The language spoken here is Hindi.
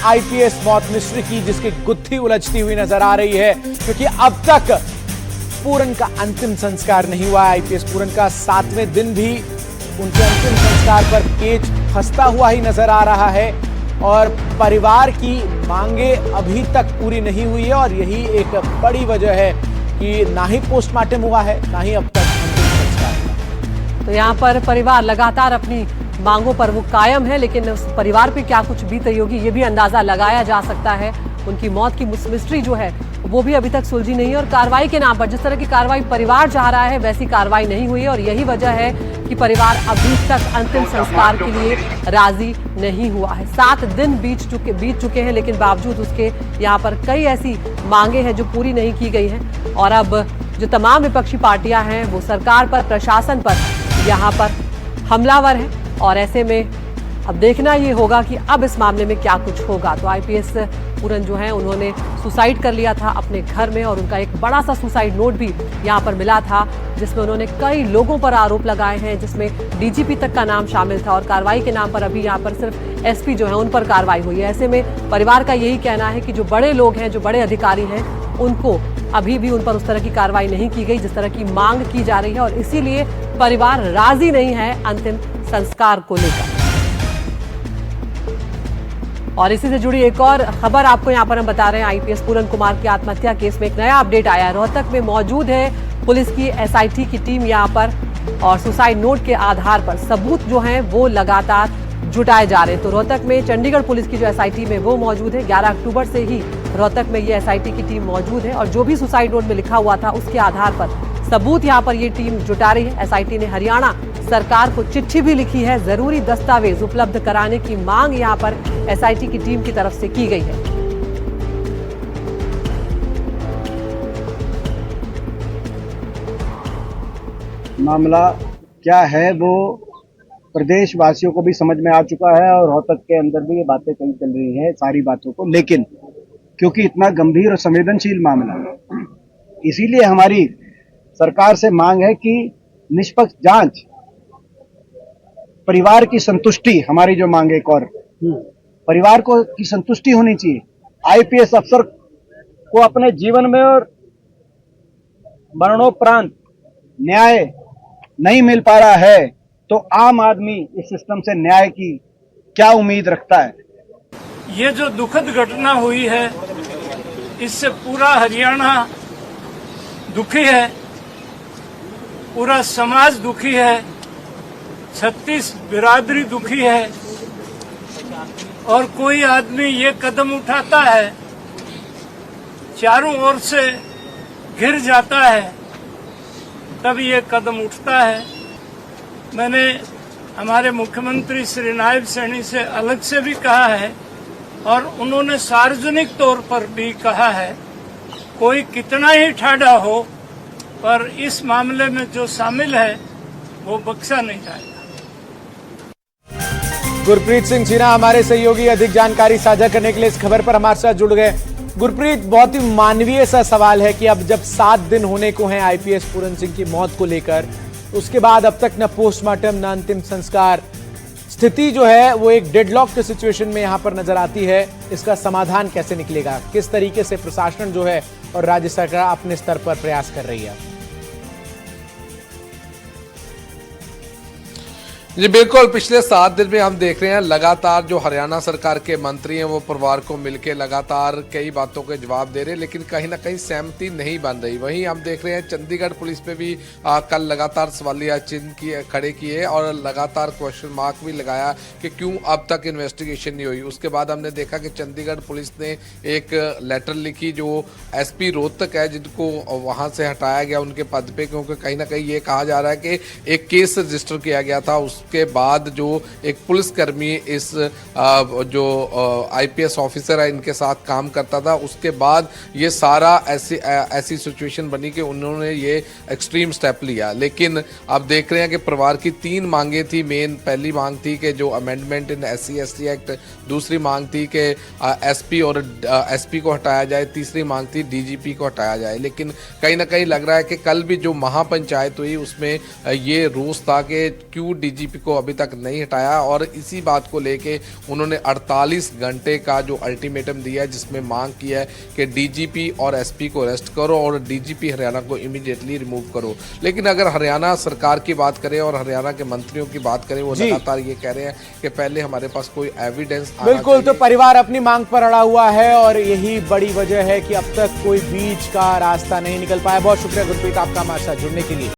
आईपीएस मौत मिस्ट्री की, जिसकी गुत्थी उलझती हुई नजर आ रही है, क्योंकि अब तक पूरन का अंतिम संस्कार नहीं हुआ। आईपीएस पूरन का 7वें दिन भी उनके अंतिम संस्कार पर पेच फंसता हुआ ही नजर आ रहा है और परिवार की मांगे अभी तक पूरी नहीं हुई है। और यही एक बड़ी वजह है कि ना ही पोस्टमार्टम हुआ है, ना ही अब तक अंतिम संस्कार हुआ। तो यहाँ पर परिवार लगातार अपनी मांगों पर वो कायम है, लेकिन उस परिवार पे क्या कुछ बीत रही होगी ये भी अंदाजा लगाया जा सकता है। उनकी मौत की मिस्ट्री जो है वो भी अभी तक सुलझी नहीं है और कार्रवाई के नाम पर जिस तरह की कार्रवाई परिवार चाह रहा है वैसी कार्रवाई नहीं हुई है। और यही वजह है कि परिवार अभी तक अंतिम संस्कार के लिए राजी नहीं हुआ है। 7 दिन बीत चुके हैं, लेकिन बावजूद उसके यहाँ पर कई ऐसी मांगे हैं जो पूरी नहीं की गई हैं। और अब जो तमाम विपक्षी पार्टियां हैं वो सरकार पर, प्रशासन पर यहाँ पर हमलावर हैं और ऐसे में अब देखना ये होगा कि अब इस मामले में क्या कुछ होगा। तो आईपीएस पूरन जो है उन्होंने सुसाइड कर लिया था अपने घर में और उनका एक बड़ा सा सुसाइड नोट भी यहाँ पर मिला था, जिसमें उन्होंने कई लोगों पर आरोप लगाए हैं, जिसमें डीजीपी तक का नाम शामिल था। और कार्रवाई के नाम पर अभी यहाँ पर सिर्फ एसपी जो है उन पर कार्रवाई हुई है। ऐसे में परिवार का यही कहना है कि जो बड़े लोग हैं, जो बड़े अधिकारी हैं, उनको अभी भी उन पर उस तरह की कार्रवाई नहीं की गई जिस तरह की मांग की जा रही है और इसीलिए परिवार राजी नहीं है अंतिम संस्कार को लेकर। और इसी से जुड़ी एक और खबर आपको यहाँ पर हम बता रहे हैं। आईपीएस पूरन कुमार की आत्महत्या केस में एक नया अपडेट आया है। रोहतक में मौजूद है पुलिस की एसआईटी की टीम यहाँ पर और सुसाइड नोट के आधार पर सबूत जो हैं वो लगातार जुटाए जा रहे हैं। तो रोहतक में चंडीगढ़ पुलिस की जो एसआईटी में वो मौजूद है। 11 अक्टूबर से ही रोहतक में ये एसआईटी की टीम मौजूद है और जो भी सुसाइड नोट में लिखा हुआ था उसके आधार पर सबूत यहाँ पर ये टीम जुटा रही है। एसआईटी ने हरियाणा सरकार को चिट्ठी भी लिखी है, जरूरी दस्तावेज उपलब्ध कराने की मांग यहाँ पर एसआईटी की टीम की तरफ से की गई है। मामला क्या है वो प्रदेशवासियों को भी समझ में आ चुका है और रोहतक के अंदर भी ये बातें कही चल रही हैं सारी बातों को, लेकिन क्योंकि इतना गंभीर और संवेदनशील मामला है इसीलिए हमारी सरकार से मांग है कि निष्पक्ष जांच, परिवार की संतुष्टि, हमारी जो मांग एक और परिवार को की संतुष्टि होनी चाहिए। आईपीएस अफसर को अपने जीवन में और मरणोपरांत न्याय नहीं मिल पा रहा है तो आम आदमी इस सिस्टम से न्याय की क्या उम्मीद रखता है। ये जो दुखद घटना हुई है इससे पूरा हरियाणा दुखी है, पूरा समाज दुखी है, 36 बिरादरी दुखी है। और कोई आदमी ये कदम उठाता है, चारों ओर से घिर जाता है, तब ये कदम उठता है। मैंने हमारे मुख्यमंत्री श्री नायब सैनी से अलग से भी कहा है और उन्होंने सार्वजनिक तौर पर भी कहा है, कोई कितना ही ठाड़ा हो पर इस मामले में जो शामिल है वो बख्शा नहीं जाएगा। गुरप्रीत सिंह जीना हमारे सहयोगी अधिक जानकारी साझा करने के लिए इस खबर पर हमारे साथ जुड़ गए। गुरप्रीत, बहुत ही मानवीय सा सवाल है कि अब जब 7 दिन होने को हैं आईपीएस पूरन सिंह की मौत को लेकर, उसके बाद अब तक न पोस्टमार्टम न अंतिम संस्कार, स्थिति जो है वो एक डेडलॉक के सिचुएशन में यहां पर नजर आती है। इसका समाधान कैसे निकलेगा? किस तरीके से प्रशासन जो है और राज्य सरकार अपने स्तर पर प्रयास कर रही है? जी बिल्कुल, पिछले 7 दिन में हम देख रहे हैं लगातार जो हरियाणा सरकार के मंत्री हैं वो परिवार को मिलकर लगातार कई बातों के जवाब दे रहे हैं, लेकिन कहीं ना कहीं सहमति नहीं बन रही। वहीं हम देख रहे हैं चंडीगढ़ पुलिस पे भी कल लगातार सवालिया चिन्ह खड़े किए और लगातार क्वेश्चन मार्क भी लगाया कि क्यों अब तक इन्वेस्टिगेशन नहीं हुई। उसके बाद हमने देखा कि चंडीगढ़ पुलिस ने एक लेटर लिखी जो एसपी रोहतक है जिनको वहाँ से हटाया गया उनके पद पे, क्योंकि कहीं ना कहीं ये कहा जा रहा है कि एक केस रजिस्टर किया गया था। के बाद जो एक पुलिसकर्मी इस जो आईपीएस ऑफिसर है इनके साथ काम करता था, उसके बाद ये सारा ऐसी सिचुएशन बनी कि उन्होंने ये एक्सट्रीम स्टेप लिया। लेकिन अब देख रहे हैं कि परिवार की 3 मांगे थी। मेन पहली मांग थी कि जो अमेंडमेंट इन SC/ST एक्ट, दूसरी मांग थी कि एसपी और एसपी को हटाया जाए, तीसरी मांग थी डीजीपी को हटाया जाए। लेकिन कहीं ना कहीं लग रहा है कि कल भी जो महापंचायत हुई उसमें ये रोष था कि क्यों डीजीपी डीजीपी को अभी तक नहीं हटाया और इसी बात को लेके उन्होंने 48 घंटे का जो अल्टीमेटम दिया है, जिसमें मांग की है कि डीजीपी और एसपी को अरेस्ट करो और डीजीपी हरियाणा को इमीडिएटली रिमूव करो। लेकिन अगर हरियाणा सरकार की बात करें और हरियाणा के मंत्रियों की बात करें, वो लगातार ये कह रहे हैं कि पहले हमारे पास कोई एविडेंस आना बिल्कुल, तो चाहिए। परिवार अपनी मांग पर अड़ा हुआ है और यही बड़ी वजह है कि अब तक कोई बीच का रास्ता नहीं निकल पाया। बहुत शुक्रिया गुरप्रीत आपका हमारे साथ जुड़ने के लिए।